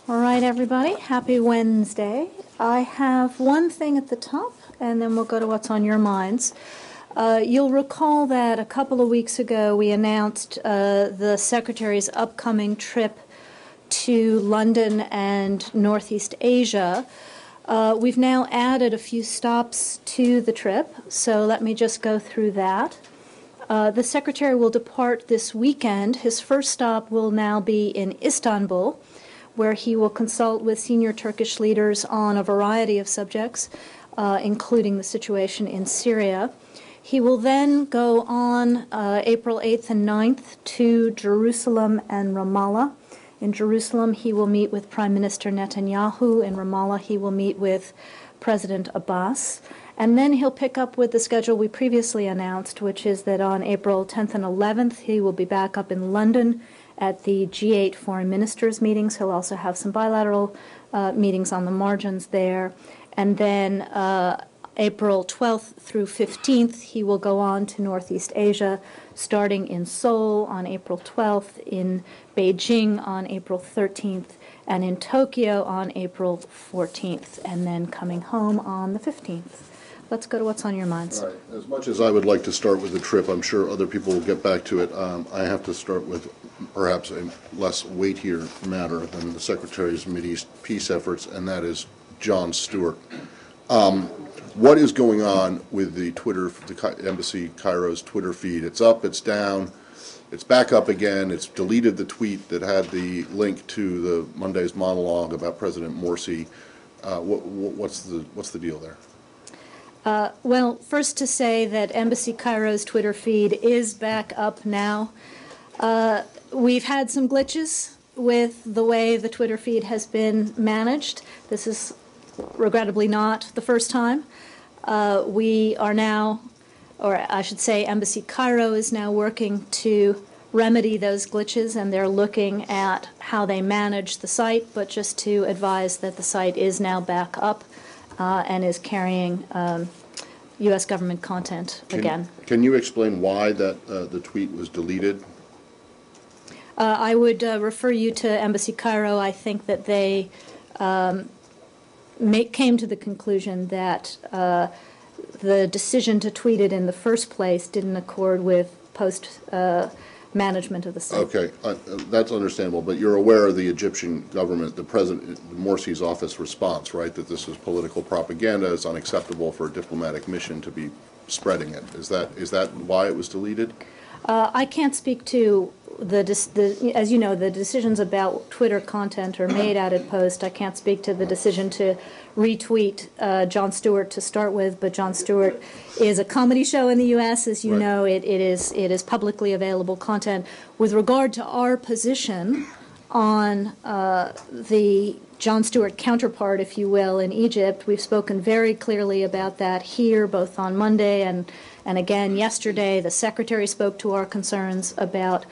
All right, everybody. Happy Wednesday. I have one thing at the top, and then we'll go to what's on your minds. You'll recall that a couple of weeks ago we announced the Secretary's upcoming trip to London and Northeast Asia. We've now added a few stops to the trip, so let me just go through that. The Secretary will depart this weekend. His first stop will now be in Istanbul, where he will consult with senior Turkish leaders on a variety of subjects, including the situation in Syria. He will then go on April 8th and 9th to Jerusalem and Ramallah. In Jerusalem, he will meet with Prime Minister Netanyahu. In Ramallah, he will meet with President Abbas. And then he'll pick up with the schedule we previously announced, which is that on April 10th and 11th, he will be back up in London at the G8 foreign ministers meetings. He'll also have some bilateral meetings on the margins there. And then April 12th through 15th, he will go on to Northeast Asia, starting in Seoul on April 12th, in Beijing on April 13th, and in Tokyo on April 14th, and then coming home on the 15th. Let's go to what's on your minds. All right. As much as I would like to start with the trip, I'm sure other people will get back to it. I have to start with perhaps a less weightier matter than the Secretary's Mideast peace efforts, and that is Jon Stewart. What is going on with the Embassy Cairo's Twitter feed? It's up, it's down, it's back up again. It's deleted the tweet that had the link to the Monday's monologue about President Morsi. What's the deal there? Well, first to say that Embassy Cairo's Twitter feed is back up now. We've had some glitches with the way the Twitter feed has been managed. This is regrettably not the first time. We are now, or I should say Embassy Cairo is now working to remedy those glitches, and they're looking at how they manage the site, but just to advise that the site is now back up and is carrying U.S. government content again. Can you explain why the tweet was deleted? I would refer you to Embassy Cairo. I think that they came to the conclusion that the decision to tweet it in the first place didn't accord with post-management of the site. Okay, that's understandable, but you're aware of the Egyptian government, the President Morsi's office response, right, that this is political propaganda, it's unacceptable for a diplomatic mission to be spreading it. Is that why it was deleted? I can't speak to as you know, the decisions about Twitter content are made out at Post. I can't speak to the decision to retweet Jon Stewart to start with, but Jon Stewart is a comedy show in the U.S. As you know, it is publicly available content. With regard to our position on the Jon Stewart counterpart, if you will, in Egypt, we've spoken very clearly about that here, both on Monday and again yesterday. The Secretary spoke to our concerns about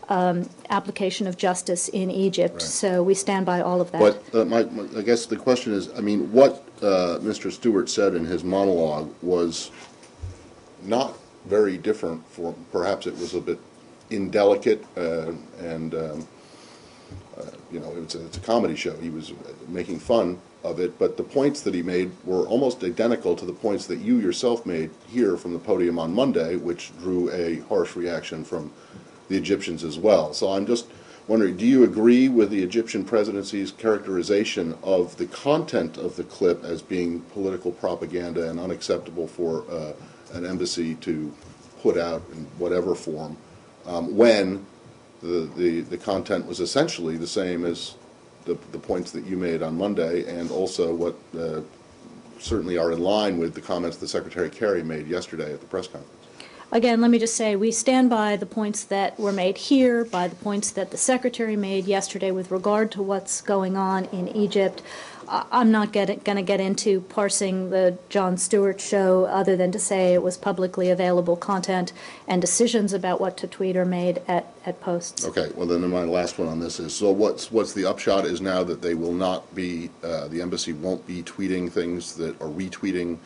application of justice in Egypt. Right. So we stand by all of that. But I guess the question is, I mean, what Mr. Stewart said in his monologue was not very different. Perhaps it was a bit indelicate and you know, it's a comedy show. He was making fun of it, but the points that he made were almost identical to the points that you yourself made here from the podium on Monday, which drew a harsh reaction from the Egyptians as well. So I'm just wondering, do you agree with the Egyptian presidency's characterization of the content of the clip as being political propaganda and unacceptable for an embassy to put out in whatever form, when the content was essentially the same as the points that you made on Monday, and also what certainly are in line with the comments that Secretary Kerry made yesterday at the press conference? Again, let me just say we stand by the points that were made here, by the points that the Secretary made yesterday with regard to what's going on in Egypt. I'm not going to get into parsing the Jon Stewart show other than to say it was publicly available content, and decisions about what to tweet are made at Posts. Okay, well then my last one on this is, so what's the upshot is now that they will not be, the embassy won't be tweeting things that, or retweeting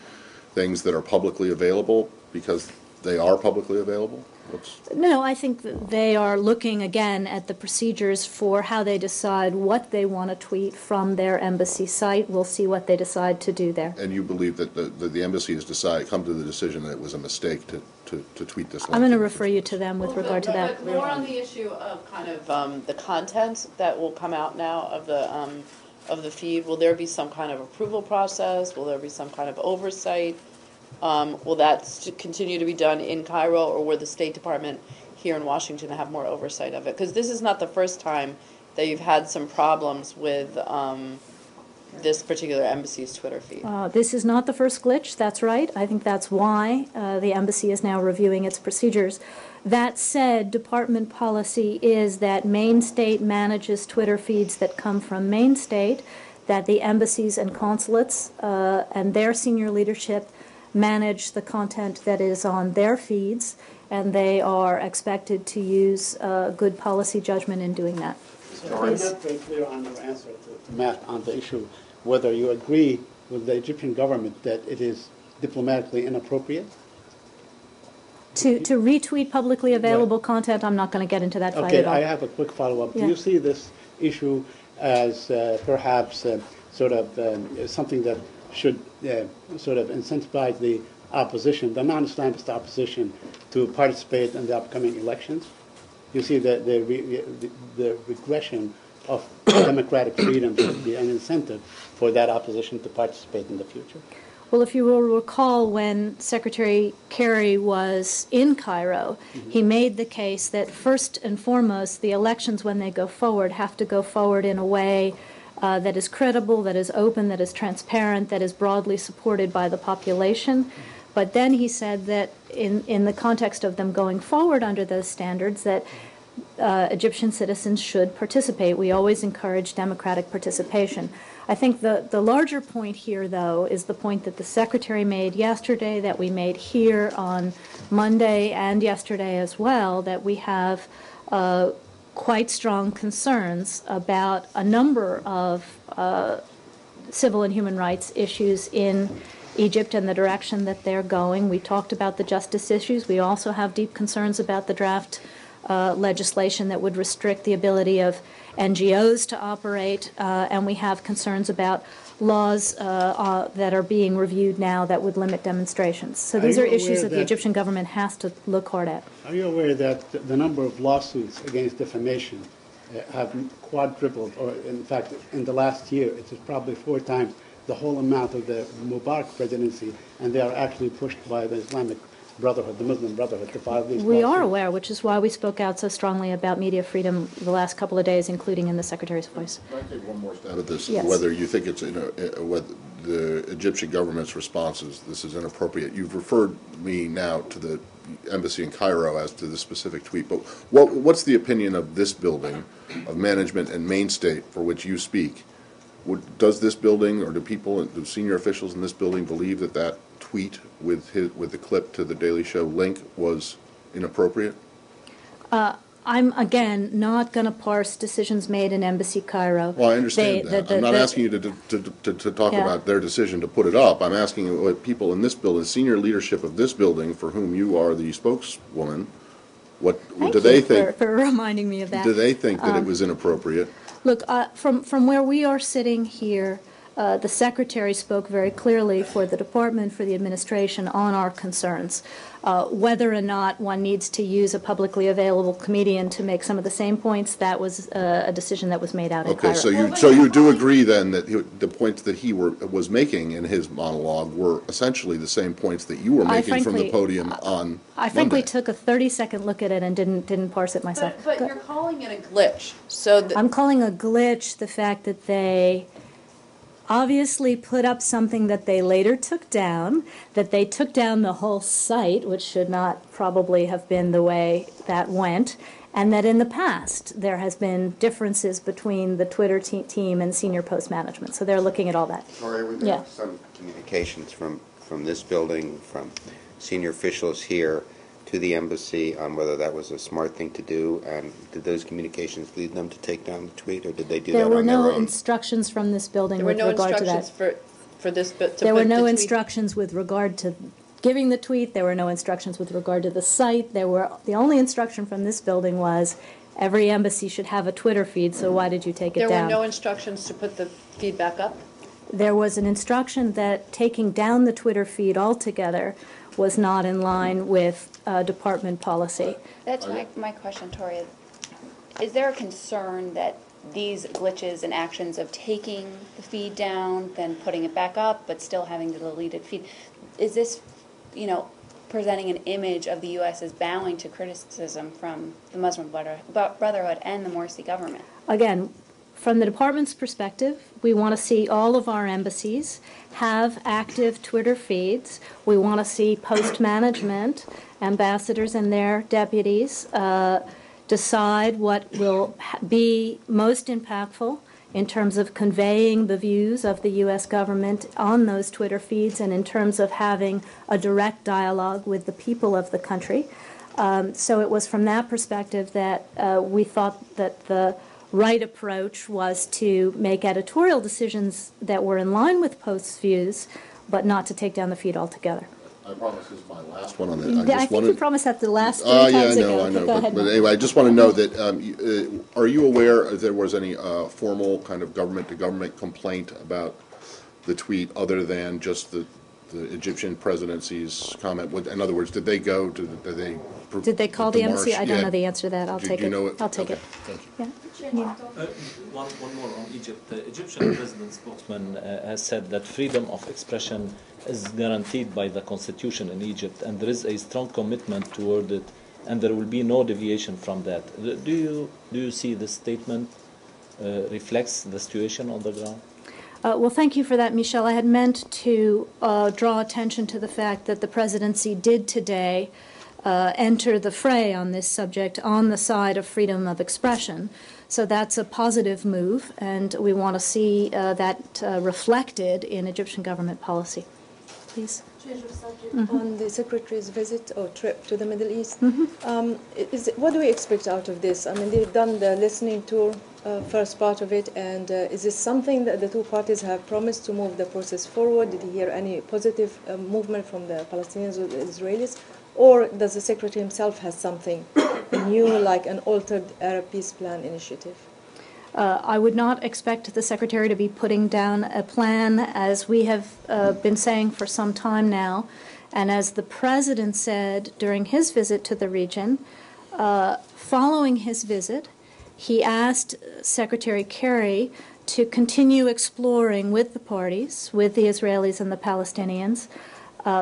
things that are publicly available, because they are publicly available? No, I think that they are looking again at the procedures for how they decide what they want to tweet from their embassy site. We'll see what they decide to do there. And you believe that the embassy has come to the decision that it was a mistake to tweet this? I'm going to refer you to them with regard to that. But more on the issue of kind of the content that will come out now of the feed. Will there be some kind of approval process? Will there be some kind of oversight? Will that continue to be done in Cairo, or will the State Department here in Washington have more oversight of it? Because this is not the first time that you've had some problems with this particular embassy's Twitter feed. This is not the first glitch, that's right. I think that's why the embassy is now reviewing its procedures. That said, department policy is that Maine State manages Twitter feeds that come from Maine State, that the embassies and consulates and their senior leadership manage the content that is on their feeds, and they are expected to use good policy judgment in doing that. So I'm not very clear on your answer to Matt on the issue whether you agree with the Egyptian government that it is diplomatically inappropriate. To retweet publicly available content, I'm not going to get into that fight at all. I have a quick follow-up. Yeah. Do you see this issue as perhaps sort of something that should sort of incentivize the opposition, the non-Islamist opposition, to participate in the upcoming elections? You see the regression of democratic freedom should be an incentive for that opposition to participate in the future? Well, if you will recall, when Secretary Kerry was in Cairo, he made the case that first and foremost, the elections, when they go forward, have to go forward in a way that is credible, that is open, that is transparent, that is broadly supported by the population. But then he said that in the context of them going forward under those standards, that Egyptian citizens should participate. We always encourage democratic participation. I think the larger point here, though, is the point that the Secretary made yesterday, that we made here on Monday and yesterday as well, that we have quite strong concerns about a number of civil and human rights issues in Egypt and the direction that they're going. We talked about the justice issues. We also have deep concerns about the draft legislation that would restrict the ability of NGOs to operate, and we have concerns about laws that are being reviewed now that would limit demonstrations. So these are issues that the Egyptian government has to look hard at. Are you aware that the number of lawsuits against defamation have quadrupled, or in fact, in the last year, it is probably 4 times the whole amount of the Mubarak presidency, and they are actually pushed by the Islamic Brotherhood, the Muslim Brotherhood, to file these We lawsuits? are aware, which is why we spoke out so strongly about media freedom the last couple of days, including in the Secretary's voice. Can I take one more stab at this? Yes. Whether you think it's whether the Egyptian government's response is this is inappropriate. You've referred me now to the embassy in Cairo as to the specific tweet, but what's the opinion of this building, of management and Maine State, for which you speak? Does this building, or do people, do senior officials in this building believe that that tweet with the clip to the Daily Show link was inappropriate? I'm, again, not going to parse decisions made in Embassy Cairo. Well, I understand that. I'm not asking you to talk about their decision to put it up. I'm asking you what people in this building, senior leadership of this building, for whom you are the spokeswoman, Thank do they you think? For reminding me of that. Do they think that it was inappropriate? Look, from where we are sitting here, the Secretary spoke very clearly for the Department, for the administration, on our concerns. Whether or not one needs to use a publicly available comedian to make some of the same points, that was a decision that was made out in Cairo. Okay, so you do agree then that the points that he was making in his monologue were essentially the same points that you were making from the podium on I frankly Monday. took a 30-second look at it and didn't parse it myself. But you're calling it a glitch. So I'm calling a glitch the fact that they obviously put up something that they later took down, that they took down the whole site, which should not probably have been the way that went, and that in the past there has been differences between the Twitter team and senior post management. So they're looking at all that. Sorry, we Yeah. have some communications from this building, from senior officials here to the embassy on whether that was a smart thing to do, and did those communications lead them to take down the tweet, or did they do There that were on their no own? instructions from this building there were with no regard to instructions that. for this. To There put were no the tweet- instructions with regard giving the tweet. There were no instructions with regard to the site. The only instruction from this building was every embassy should have a Twitter feed, so why did you take it There down? were no instructions to put the feed back up? There was an instruction that taking down the Twitter feed altogether was not in line with department policy. That's my question, Tori. Is there a concern that these glitches and actions of taking the feed down, then putting it back up, but still having the deleted feed, is this, presenting an image of the U.S. as bowing to criticism from the Muslim Brotherhood and the Morsi government? Again, from the department's perspective, we want to see all of our embassies have active Twitter feeds. We want to see post management, ambassadors and their deputies, decide what will be most impactful in terms of conveying the views of the U.S. government on those Twitter feeds and in terms of having a direct dialogue with the people of the country. So it was from that perspective that we thought that the right approach was to make editorial decisions that were in line with Post's views, but not to take down the feed altogether. I promise this is my last one on that. I think you promised that the last three yeah, times I ago. know. Go ahead, But Mark. anyway, I just want to know that, are you aware if there was any formal kind of government-to-government complaint about the tweet other than just the Egyptian presidency's comment? In other words, did they go to, Did they call the embassy? march? I don't Yeah. know the answer to that. I'll Do take you it. know it? I'll take Okay, it. thank you. Yeah. One more on Egypt. The Egyptian president spokesman has said that freedom of expression is guaranteed by the constitution in Egypt, and there is a strong commitment toward it, and there will be no deviation from that. Do you see this statement reflects the situation on the ground? Well, thank you for that, Michelle. I had meant to draw attention to the fact that the presidency did today enter the fray on this subject on the side of freedom of expression. So that's a positive move, and we want to see that reflected in Egyptian government policy. Please. Change of subject. On the Secretary's visit or trip to the Middle East, what do we expect out of this? I mean, they've done the listening tour, first part of it, and is this something that the two parties have promised to move the process forward? Did he hear any positive movement from the Palestinians or the Israelis? Or does the Secretary himself have something new, like an altered Arab peace plan initiative? I would not expect the Secretary to be putting down a plan, as we have been saying for some time now, and as the President said during his visit to the region. Following his visit, he asked Secretary Kerry to continue exploring with the parties, with the Israelis and the Palestinians,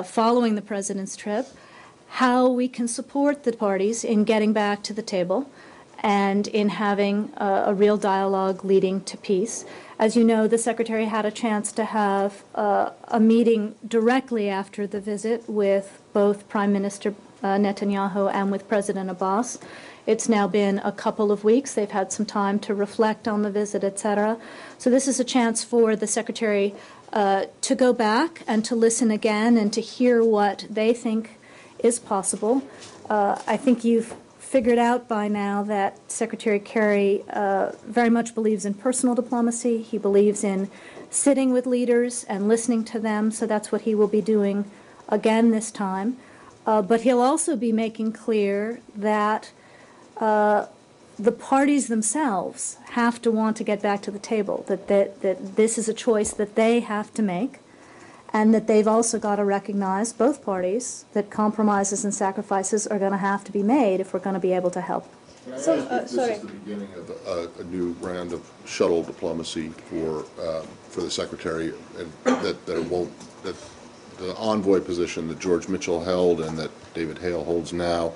following the President's trip, how we can support the parties in getting back to the table and in having a real dialogue leading to peace. As you know, the Secretary had a chance to have a meeting directly after the visit with both Prime Minister Netanyahu and with President Abbas. It's now been a couple of weeks. They've had some time to reflect on the visit, etc. So this is a chance for the Secretary to go back and to listen again and to hear what they think is possible. I think you've figured out by now that Secretary Kerry very much believes in personal diplomacy. He believes in sitting with leaders and listening to them, so that's what he will be doing again this time. But he'll also be making clear that the parties themselves have to want to get back to the table, that this is a choice that they have to make, and that they've also got to recognize, both parties, that compromises and sacrifices are going to have to be made if we're going to be able to help. So, This sorry. is the beginning of a new round of shuttle diplomacy for the Secretary, and that the envoy position that George Mitchell held and that David Hale holds now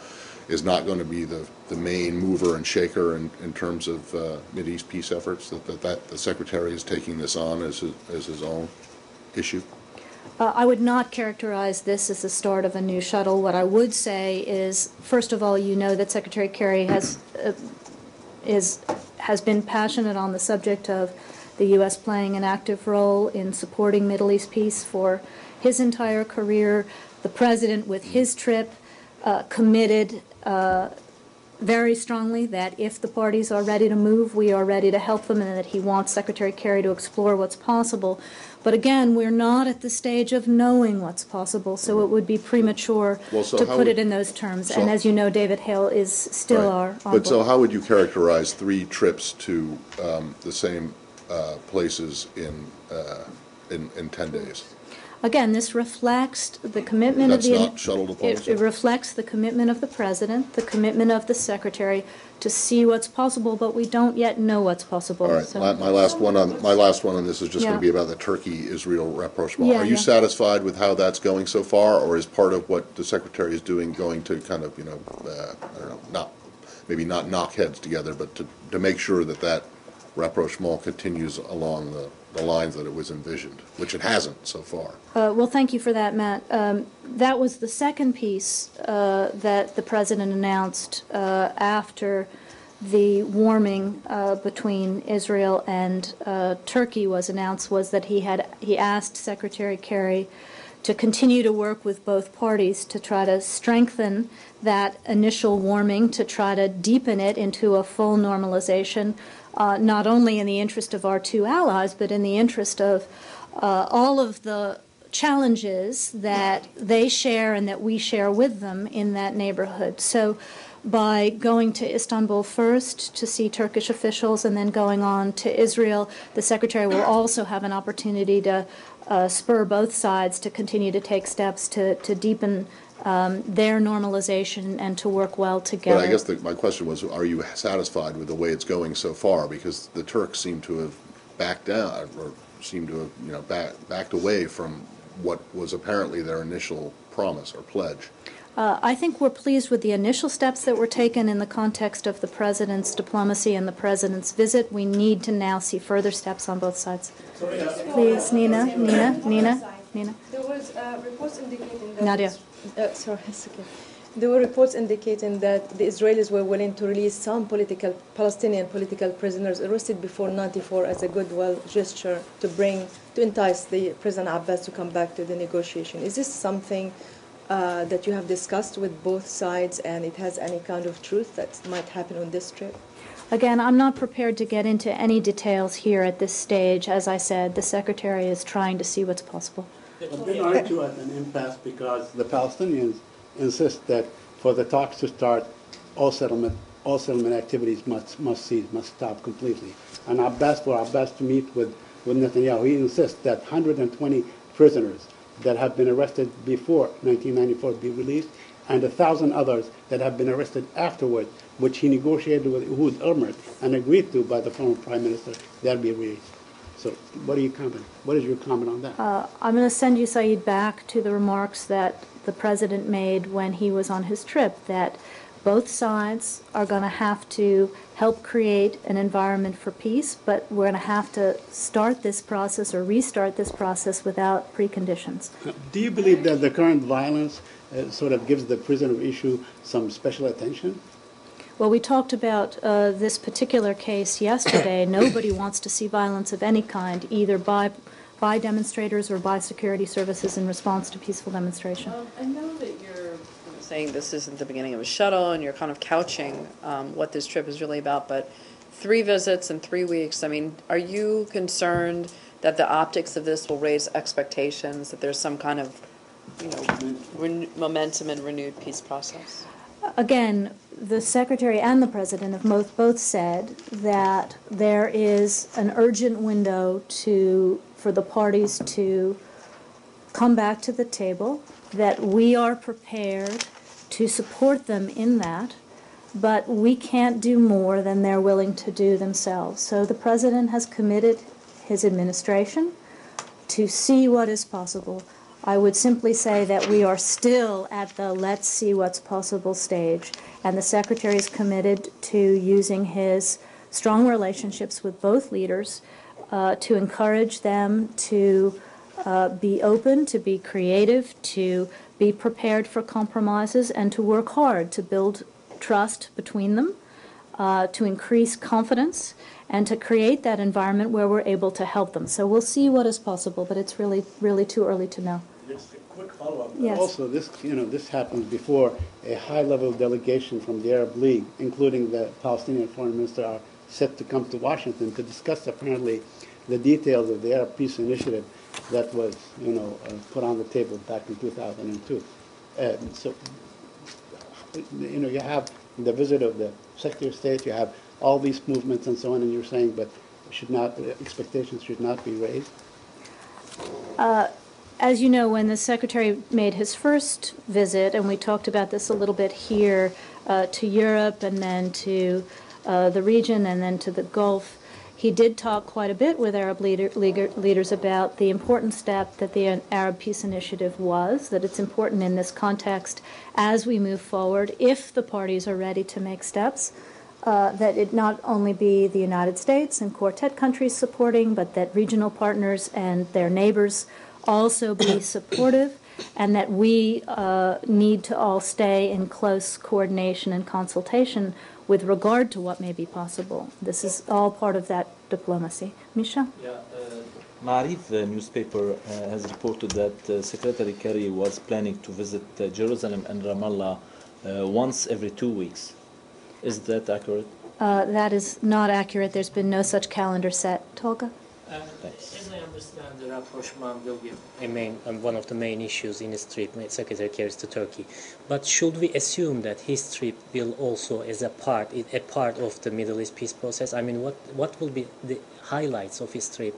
is not going to be the main mover and shaker in terms of Mideast peace efforts, that the Secretary is taking this on as his own issue? I would not characterize this as the start of a new shuttle. What I would say is, first of all, you know that Secretary Kerry has been passionate on the subject of the U.S. playing an active role in supporting Middle East peace for his entire career. The President, with his trip, committed very strongly that if the parties are ready to move, we are ready to help them, and that he wants Secretary Kerry to explore what's possible. But again, we're not at the stage of knowing what's possible, so it would be premature to put it in those terms. And as you know, David Hale is still our envoy. But so how would you characterize 3 trips to the same places in 10 days? Again, this reflects the commitment of the... That's not shuttle diplomacy? It reflects the commitment of the President, the commitment of the Secretary to see what's possible, but we don't yet know what's possible. All right, so. my last one on this is just going to be about the Turkey-Israel rapprochement. Yeah, Are you yeah. satisfied with how that's going so far, or is part of what the Secretary is doing going to kind of, I don't know, maybe not knock heads together, but to make sure that rapprochement continues along the lines that it was envisioned, which it hasn't so far? Well, thank you for that, Matt. That was the second piece that the President announced after the warming between Israel and Turkey was announced, was that he asked Secretary Kerry to continue to work with both parties to try to strengthen that initial warming, to try to deepen it into a full normalization, not only in the interest of our 2 allies, but in the interest of all of the challenges that they share and that we share with them in that neighborhood. So by going to Istanbul first to see Turkish officials and then going on to Israel, the Secretary will also have an opportunity to spur both sides to continue to take steps to deepen their normalization and to work well together. But I guess my question was, are you satisfied with the way it's going so far? Because the Turks seem to have backed down, or seem to have backed away from what was apparently their initial promise or pledge. I think we're pleased with the initial steps that were taken in the context of the President's diplomacy and the President's visit. We need to now see further steps on both sides. Please, Nina. There was reports indicating that... Nadia. Sorry, it's okay. There were reports indicating that the Israelis were willing to release some Palestinian political prisoners arrested before '94 as a goodwill gesture to entice the President Abbas to come back to the negotiation. Is this something that you have discussed with both sides, and it has any kind of truth that might happen on this trip? Again, I'm not prepared to get into any details here at this stage. As I said, the Secretary is trying to see what's possible. But they are too at an impasse because the Palestinians insist that for the talks to start, all settlement activities must cease, must stop completely. And for Abbas to meet with Netanyahu, he insists that 120 prisoners that have been arrested before 1994 be released, and 1,000 others that have been arrested afterward, which he negotiated with Ehud Olmert and agreed to by the former Prime Minister, they'll be released. So what is your comment on that? I'm going to send you, Saeed, back to the remarks that the President made when he was on his trip, that both sides are going to have to help create an environment for peace, but we're going to have to start this process or restart this process without preconditions. Do you believe that the current violence sort of gives the prisoner issue some special attention? Well, we talked about this particular case yesterday. Nobody wants to see violence of any kind, either by demonstrators or by security services in response to peaceful demonstration. I know that you're saying this isn't the beginning of a shuttle, and you're kind of couching what this trip is really about, but 3 visits in 3 weeks, I mean, are you concerned that the optics of this will raise expectations, that there's some kind of, momentum and renewed peace process? Again, the Secretary and the President have both said that there is an urgent window for the parties to come back to the table, that we are prepared to support them in that, but we can't do more than they're willing to do themselves. So the President has committed his administration to see what is possible. I would simply say that we are still at the let's see what's possible stage, and the Secretary is committed to using his strong relationships with both leaders to encourage them to be open, to be creative, to be prepared for compromises, and to work hard to build trust between them, to increase confidence, and to create that environment where we're able to help them. So we'll see what is possible, but it's really, really too early to know. Just a quick follow-up. Yes. Also, this happens before a high-level delegation from the Arab League, including the Palestinian foreign minister, are set to come to Washington to discuss apparently the details of the Arab Peace Initiative that was, put on the table back in 2002. So, you have the visit of the Secretary of State, you have all these movements and so on, and you're saying, but expectations should not be raised? As you know, when the Secretary made his first visit, and we talked about this a little bit here, to Europe and then to the region and then to the Gulf, he did talk quite a bit with Arab leaders about the important step that the Arab Peace Initiative was, that it's important in this context as we move forward, if the parties are ready to make steps, that it not only be the United States and Quartet countries supporting, but that regional partners and their neighbors also be supportive, and that we need to all stay in close coordination and consultation with regard to what may be possible. This is all part of that diplomacy. Michel? Yeah, Ma'arif newspaper has reported that Secretary Kerry was planning to visit Jerusalem and Ramallah once every 2 weeks. Is that accurate? That is not accurate. There's been no such calendar set. Tolga? As I understand, the rapprochement will be one of the main issues in his trip, Secretary Kerry's to Turkey. But should we assume that his trip will also, as a part of the Middle East peace process? I mean, what will be the highlights of his trip,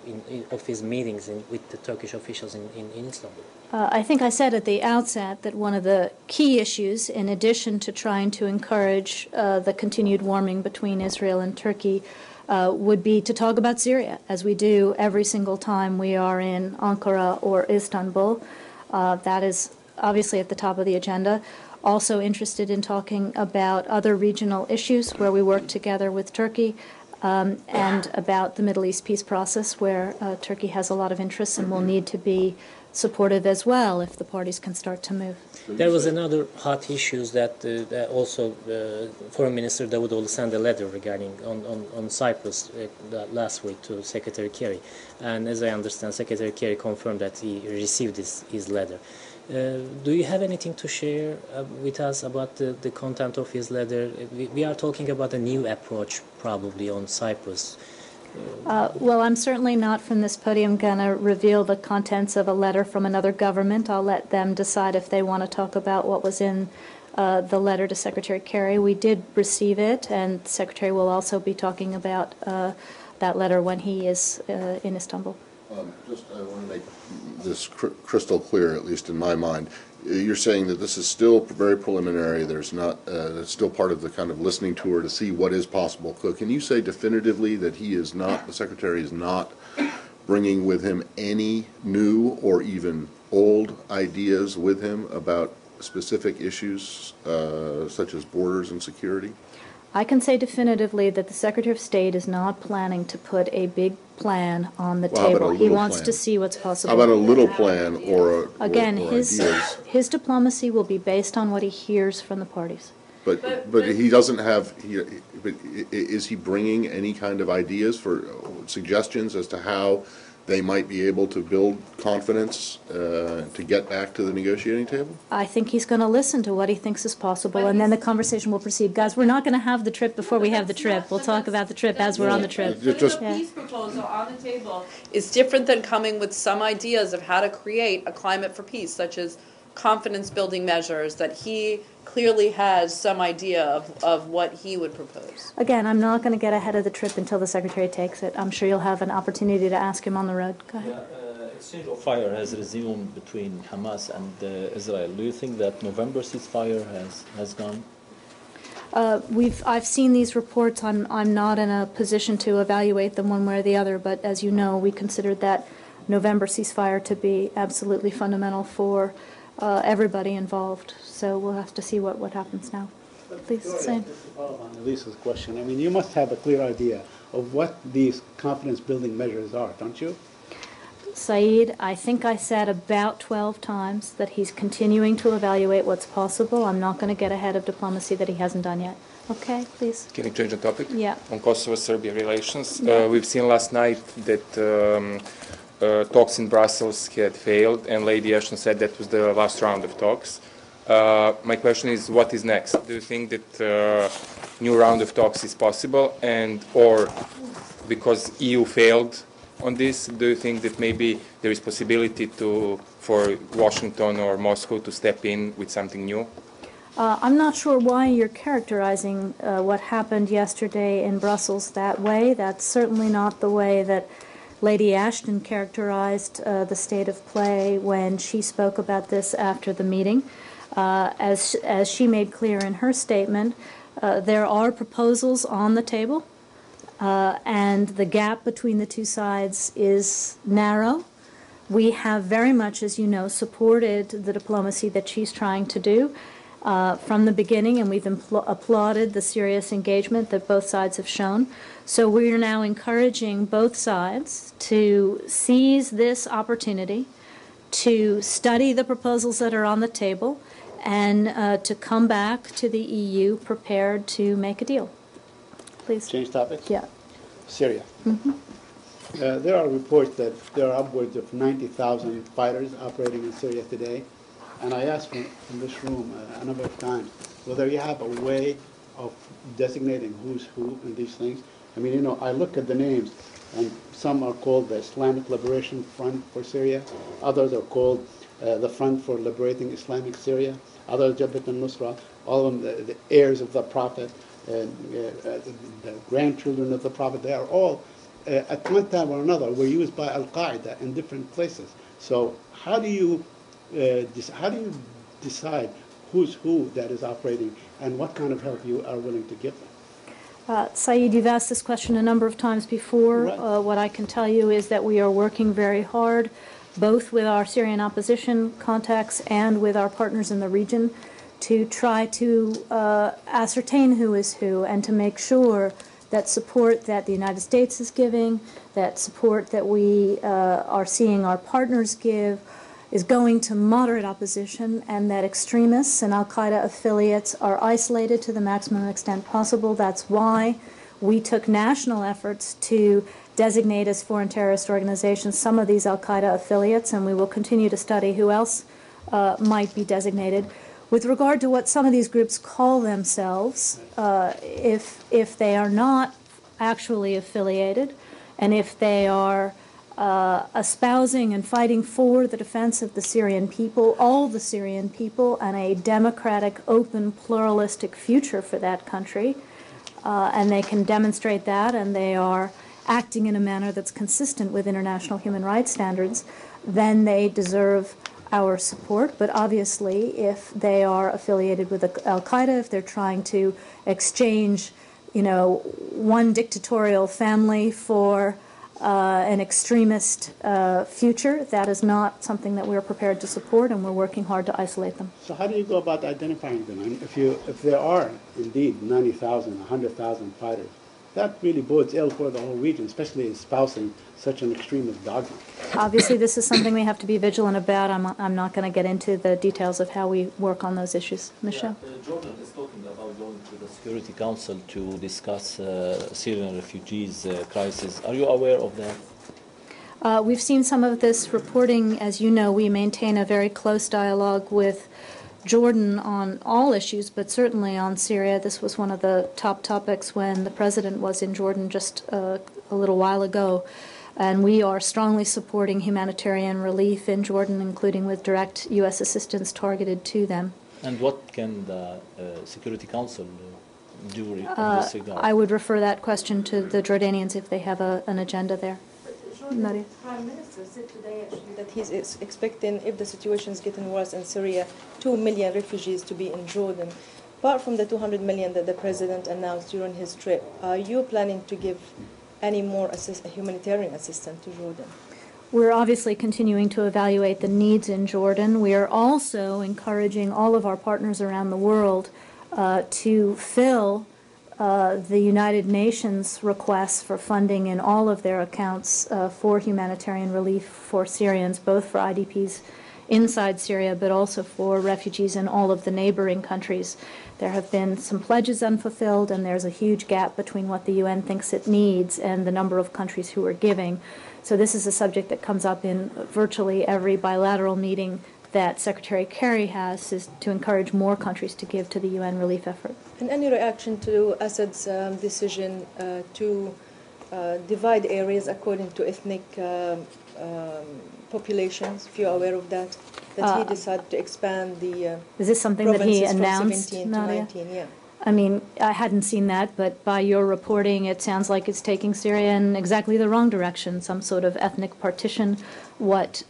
of his meetings with the Turkish officials in Istanbul? I think I said at the outset that one of the key issues, in addition to trying to encourage the continued warming between Israel and Turkey, would be to talk about Syria, as we do every single time we are in Ankara or Istanbul. That is obviously at the top of the agenda. Also interested in talking about other regional issues where we work together with Turkey, and about the Middle East peace process, where Turkey has a lot of interests and will need to be supportive as well if the parties can start to move. There was another hot issue that also Foreign Minister Davutoglu sent a letter regarding on Cyprus last week to Secretary Kerry, and as I understand, Secretary Kerry confirmed that he received his letter. Do you have anything to share with us about the content of his letter? We are talking about a new approach probably on Cyprus. Well, I'm certainly not from this podium going to reveal the contents of a letter from another government. I'll let them decide if they want to talk about what was in the letter to Secretary Kerry. We did receive it, and the Secretary will also be talking about that letter when he is in Istanbul. I want to make this crystal clear, at least in my mind. You're saying that this is still very preliminary. There's not. It's still part of the kind of listening tour to see what is possible. So can you say definitively that the Secretary is not bringing with him any new or even old ideas with him about specific issues such as borders and security? I can say definitively that the Secretary of State is not planning to put a big plan on the table. He wants to see what's possible. How about a little plan or ideas? His diplomacy will be based on what he hears from the parties. But he doesn't have. But is he bringing any kind of ideas for suggestions as to how they might be able to build confidence to get back to the negotiating table? I think he's going to listen to what he thinks is possible, and then the conversation will proceed. Guys, we're not going to have the trip before we have the trip. We'll talk about the trip as we're on the trip. Putting a peace proposal on the table is different than coming with some ideas of how to create a climate for peace, such as confidence-building measures that he clearly has some idea of what he would propose. Again, I'm not going to get ahead of the trip until the Secretary takes it. I'm sure you'll have an opportunity to ask him on the road. Go ahead. Exchange of fire has resumed between Hamas and Israel. Do you think that November ceasefire has gone? I've seen these reports. I'm not in a position to evaluate them one way or the other, but as you know, we considered that November ceasefire to be absolutely fundamental for everybody involved. So we'll have to see what happens now. Please say. Just to follow on Elisa's question, I mean, you must have a clear idea of what these confidence-building measures are, don't you? Saeed, I think I said about 12 times that he's continuing to evaluate what's possible. I'm not going to get ahead of diplomacy that he hasn't done yet. Okay, please. Can you change the topic? Yeah. On Kosovo-Serbia relations. Yeah. We've seen last night that talks in Brussels had failed, and Lady Ashton said that was the last round of talks. My question is, what is next? Do you think that new round of talks is possible, or because EU failed on this, do you think that maybe there is possibility for Washington or Moscow to step in with something new? I'm not sure why you're characterizing what happened yesterday in Brussels that way. That's certainly not the way that Lady Ashton characterized the state of play when she spoke about this after the meeting. As she made clear in her statement, there are proposals on the table, and the gap between the two sides is narrow. We have very much, as you know, supported the diplomacy that she's trying to do from the beginning, and we've applauded the serious engagement that both sides have shown. So we are now encouraging both sides to seize this opportunity to study the proposals that are on the table and to come back to the EU prepared to make a deal. Please. Change topics? Yeah. Syria. There are reports that there are upwards of 90,000 fighters operating in Syria today. And I asked in this room a number of times whether you have a way of designating who's who in these things. I mean, you know, I look at the names, and some are called the Islamic Liberation Front for Syria. Others are called the Front for Liberating Islamic Syria. Others, Jabhat al-Nusra. All of them, the heirs of the Prophet, the grandchildren of the Prophet. They are all, at one time or another, were used by Al-Qaeda in different places. So how do you decide who's who that is operating and what kind of help you are willing to give them? Saeed, you've asked this question a number of times before. Right. What I can tell you is that we are working very hard, both with our Syrian opposition contacts and with our partners in the region, to try to ascertain who is who and to make sure that support that the United States is giving, that support that we are seeing our partners give, is going to moderate opposition, and that extremists and al-Qaeda affiliates are isolated to the maximum extent possible. That's why we took national efforts to designate as foreign terrorist organizations some of these al-Qaeda affiliates, and we will continue to study who else might be designated. With regard to what some of these groups call themselves, if they are not actually affiliated, and if they are espousing and fighting for the defense of the Syrian people, all the Syrian people, and a democratic, open, pluralistic future for that country, and they can demonstrate that, and they are acting in a manner that's consistent with international human rights standards, then they deserve our support. But obviously, if they are affiliated with al-Qaeda, if they're trying to exchange, one dictatorial family for an extremist future, that is not something that we're prepared to support, and we're working hard to isolate them. So how do you go about identifying them? And if there are indeed 90,000, 100,000 fighters, that really bodes ill for the whole region, especially espousing such an extremist dogma. Obviously, this is something we have to be vigilant about. I'm not going to get into the details of how we work on those issues. Michelle? Jordan is talking about going to the Security Council to discuss Syrian refugees crisis. Are you aware of that? We've seen some of this reporting. As you know, we maintain a very close dialogue with Jordan on all issues, but certainly on Syria. This was one of the top topics when the president was in Jordan just a little while ago. And we are strongly supporting humanitarian relief in Jordan, including with direct U.S. assistance targeted to them. And what can the Security Council do in this regard? I would refer that question to the Jordanians if they have an agenda there. Jordan's Prime Minister said today actually that he's expecting, if the situation is getting worse in Syria, 2 million refugees to be in Jordan. Apart from the 200 million that the president announced during his trip, are you planning to give any more humanitarian assistance to Jordan? We're obviously continuing to evaluate the needs in Jordan. We are also encouraging all of our partners around the world to fill the United Nations requests for funding in all of their accounts for humanitarian relief for Syrians, both for IDPs inside Syria, but also for refugees in all of the neighboring countries. There have been some pledges unfulfilled, and there's a huge gap between what the UN thinks it needs and the number of countries who are giving. So this is a subject that comes up in virtually every bilateral meeting that Secretary Kerry has, is to encourage more countries to give to the UN relief effort. And any reaction to Assad's decision to divide areas according to ethnic populations, if you're aware of that he decided to expand the is this something that he provinces announced, from 17 Nadia? to 19, yeah. I mean, I hadn't seen that, but by your reporting, it sounds like it's taking Syria in exactly the wrong direction, some sort of ethnic partition. What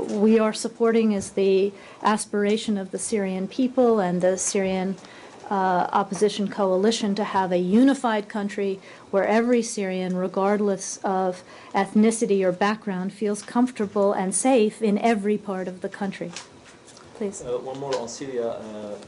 we are supporting is the aspiration of the Syrian people and the Syrian opposition coalition to have a unified country where every Syrian, regardless of ethnicity or background, feels comfortable and safe in every part of the country. Please. One more on Syria.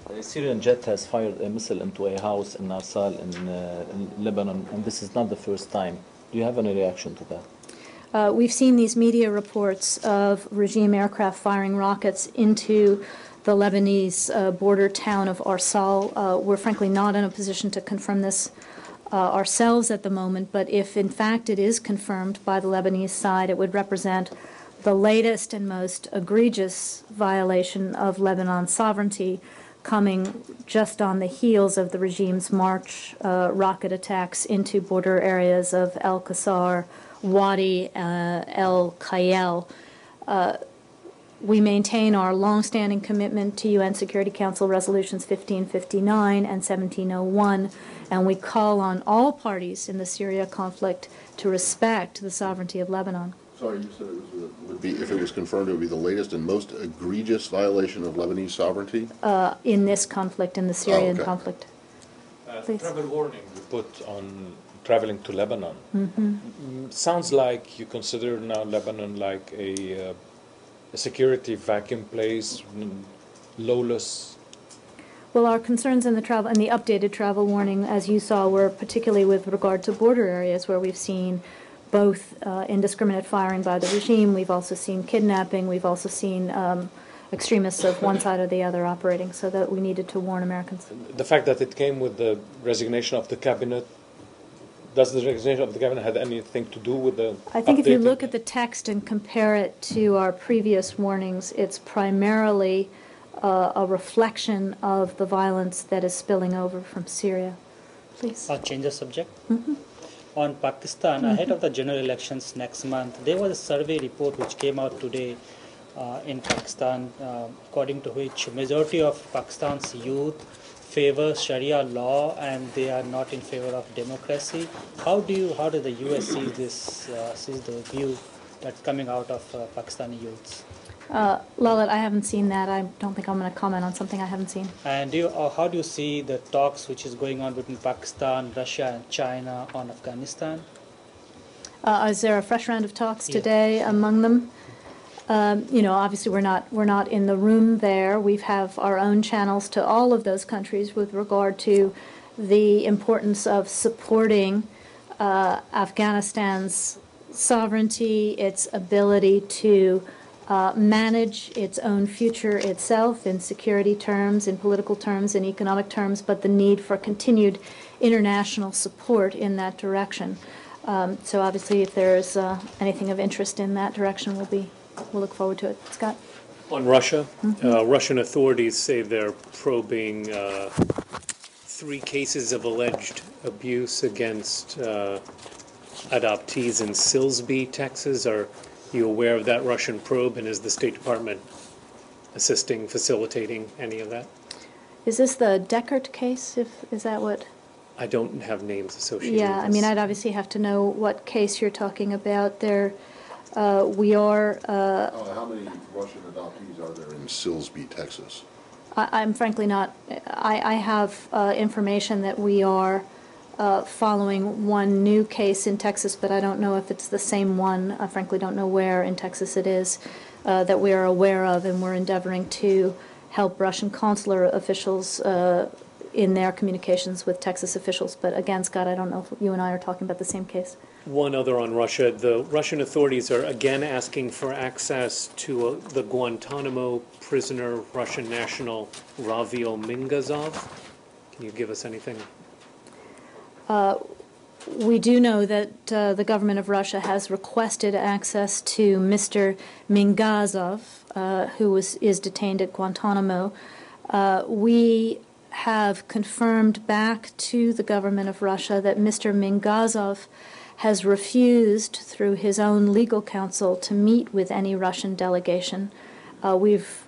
A Syrian jet has fired a missile into a house in Narsal in Lebanon, and this is not the first time. Do you have any reaction to that? We've seen these media reports of regime aircraft firing rockets into the Lebanese border town of Arsal. We're frankly not in a position to confirm this ourselves at the moment, but if in fact it is confirmed by the Lebanese side, it would represent the latest and most egregious violation of Lebanon's sovereignty, coming just on the heels of the regime's March rocket attacks into border areas of El Qasar, Wadi, El Khayel. We maintain our longstanding commitment to UN Security Council Resolutions 1559 and 1701, and we call on all parties in the Syria conflict to respect the sovereignty of Lebanon. Sorry, you said it would be, if it was confirmed, it would be the latest and most egregious violation of Lebanese sovereignty? In this conflict, in the Syrian conflict. Please. Travel warning you put on traveling to Lebanon. Sounds like you consider now Lebanon like a security vacuum place, lawless. Well, our concerns in the travel and the updated travel warning, as you saw, were particularly with regard to border areas where we've seen both indiscriminate firing by the regime. We've also seen kidnapping. We've also seen extremists of one side or the other operating, so that we needed to warn Americans. The fact that it came with the resignation of the cabinet, does the resignation of the cabinet have anything to do with the I think if you look at the text and compare it to our previous warnings, it's primarily a reflection of the violence that is spilling over from Syria. Please. I'll change the subject. On Pakistan, ahead of the general elections next month, there was a survey report which came out today in Pakistan, according to which majority of Pakistan's youth favor Sharia law and they are not in favor of democracy. How does the US see this, sees the view that's coming out of Pakistani youths? Lalit, I haven't seen that. I don't think I'm going to comment on something I haven't seen. And how do you see the talks which is going on between Pakistan, Russia, and China on Afghanistan? Is there a fresh round of talks today among them? Obviously we're not in the room there. We have our own channels to all of those countries with regard to the importance of supporting Afghanistan's sovereignty, its ability to manage its own future itself in security terms, in political terms, in economic terms, but the need for continued international support in that direction. So obviously if there's anything of interest in that direction, we'll look forward to it. Scott? On Russia, Russian authorities say they're probing 3 cases of alleged abuse against adoptees in Silsbee, Texas. Are you aware of that Russian probe, and is the State Department assisting, facilitating any of that? Is this the Deckert case? Is that what? I don't have names associated Yeah, with I mean, this. I'd obviously have to know what case you're talking about. We are... how many Russian adoptees are there in Silsbee, Texas? I'm frankly not... I have information that we are following one new case in Texas, but I don't know if it's the same one. I frankly don't know where in Texas it is that we are aware of, and we're endeavoring to help Russian consular officials in their communications with Texas officials. But again, Scott, I don't know if you and I are talking about the same case. One other on Russia. The Russian authorities are again asking for access to the Guantanamo prisoner, Russian national Ravil Mingazov. Can you give us anything? We do know that the government of Russia has requested access to Mr. Mingazov, who is detained at Guantanamo. We have confirmed back to the government of Russia that Mr. Mingazov has refused through his own legal counsel to meet with any Russian delegation. We've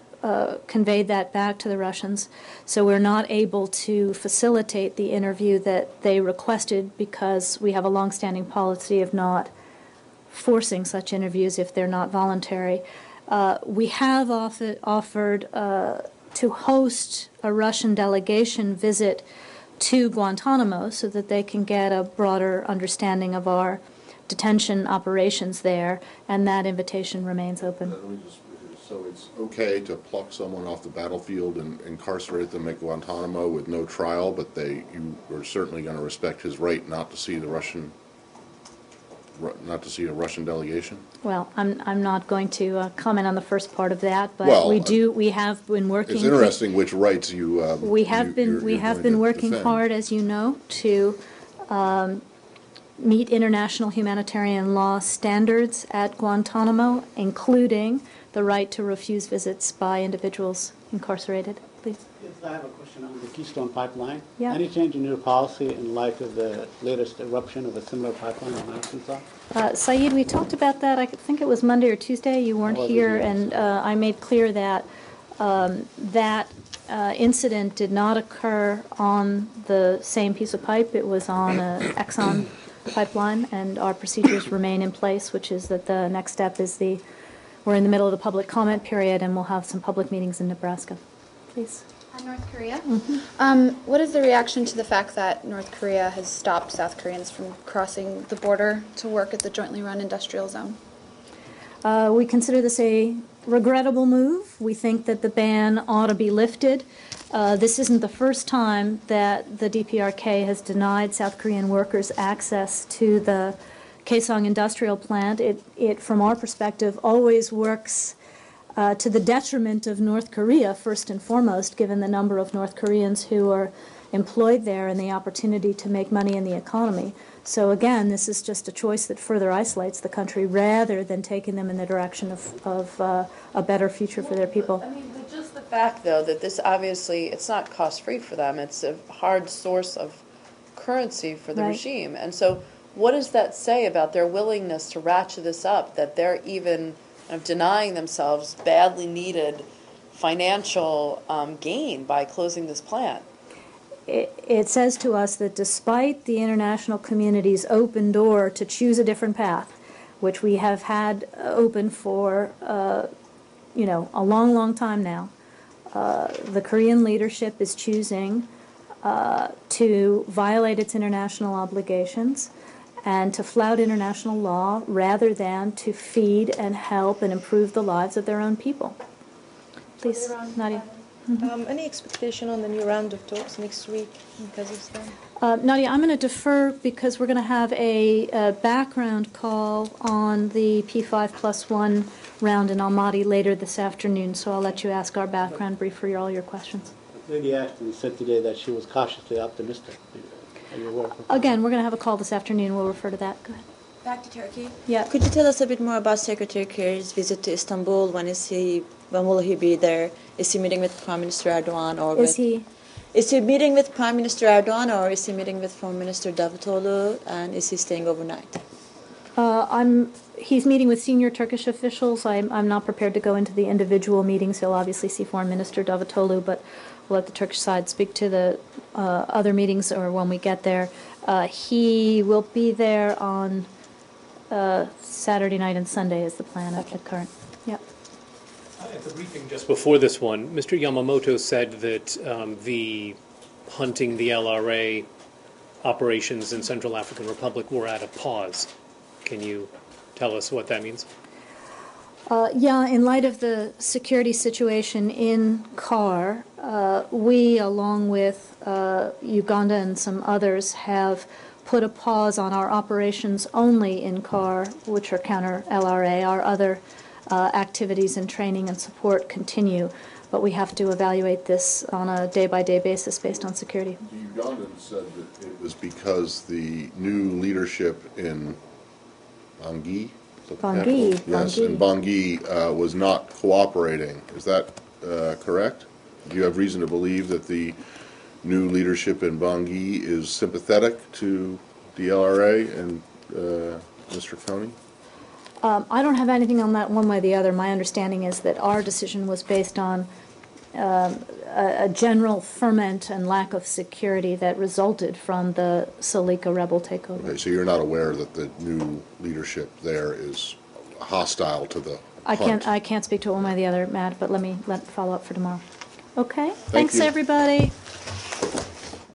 conveyed that back to the Russians, so we're not able to facilitate the interview that they requested because we have a longstanding policy of not forcing such interviews if they're not voluntary. We have offered to host a Russian delegation visit to Guantanamo so that they can get a broader understanding of our detention operations there, and that invitation remains open. So it's okay to pluck someone off the battlefield and incarcerate them at Guantanamo with no trial, but you are certainly going to respect his right not to see a Russian delegation? Well, I'm not going to comment on the first part of that, but well, we have been working. It's interesting which rights you. We have been working hard, as you know, to meet international humanitarian law standards at Guantanamo, including the right to refuse visits by individuals incarcerated. Please. Yes, I have a question on the Keystone Pipeline. Yeah. Any change in your policy in light of the latest eruption of a similar pipeline in Arkansas? Saeed, we talked about that, I think it was Monday or Tuesday. You weren't here, and I made clear that that incident did not occur on the same piece of pipe. It was on an Exxon pipeline, and our procedures remain in place, which is that the next step is we're in the middle of the public comment period, and we'll have some public meetings in Nebraska. Please. On North Korea? Mm-hmm. What is the reaction to the fact that North Korea has stopped South Koreans from crossing the border to work at the jointly run industrial zone? We consider this a regrettable move. We think that the ban ought to be lifted. This isn't the first time that the DPRK has denied South Korean workers access to the Kaesong industrial plant. It, from our perspective, always works to the detriment of North Korea, first and foremost, given the number of North Koreans who are employed there and the opportunity to make money in the economy. So again, this is just a choice that further isolates the country rather than taking them in the direction of a better future for their people. I mean, but just the fact, though, that this obviously, it's not cost-free for them. It's a hard source of currency for the regime. And so what does that say about their willingness to ratchet this up, that they're even of denying themselves badly needed financial gain by closing this plant? It says to us that despite the international community's open door to choose a different path, which we have had open for a long, long time now, the Korean leadership is choosing to violate its international obligations and to flout international law rather than to feed and help and improve the lives of their own people. Please, Nadia. Any expectation on the new round of talks next week in Kazakhstan? Nadia, I'm going to defer because we're going to have a background call on the P5+1 round in Almaty later this afternoon, so I'll let you ask our background brief for all your questions. Lady Ashton said today that she was cautiously optimistic. Again, we're going to have a call this afternoon. We'll refer to that. Go ahead. Back to Turkey. Yeah. Could you tell us a bit more about Secretary Kerry's visit to Istanbul? When will he be there? Is he meeting with Prime Minister Erdogan Is he meeting with Prime Minister Erdogan or is he meeting with Foreign Minister Davutoglu, and is he staying overnight? He's meeting with senior Turkish officials. I'm not prepared to go into the individual meetings. He'll obviously see Foreign Minister Davutoglu, but we'll let the Turkish side speak to the other meetings or when we get there. He will be there on Saturday night and Sunday is the plan at the current. Yep. At the briefing just before this one, Mr. Yamamoto said that the hunting the LRA operations in Central African Republic were at a pause. Can you tell us what that means? Yeah, in light of the security situation in CAR, we, along with Uganda and some others, have put a pause on our operations only in CAR, which are counter LRA. Our other activities and training and support continue, but we have to evaluate this on a day-by-day basis based on security. The Ugandans said that it was because the new leadership in Bangui, Bangui. yes, and Bangui was not cooperating. Is that correct? Do you have reason to believe that the new leadership in Bangui is sympathetic to the LRA and Mr. Kony? I don't have anything on that one way or the other. My understanding is that our decision was based on a general ferment and lack of security that resulted from the Salika rebel takeover. Okay, so you're not aware that the new leadership there is hostile to the hunt? I can't speak to it one way or the other, Matt, but let me follow up for tomorrow. Okay? Thank Thanks, you. everybody.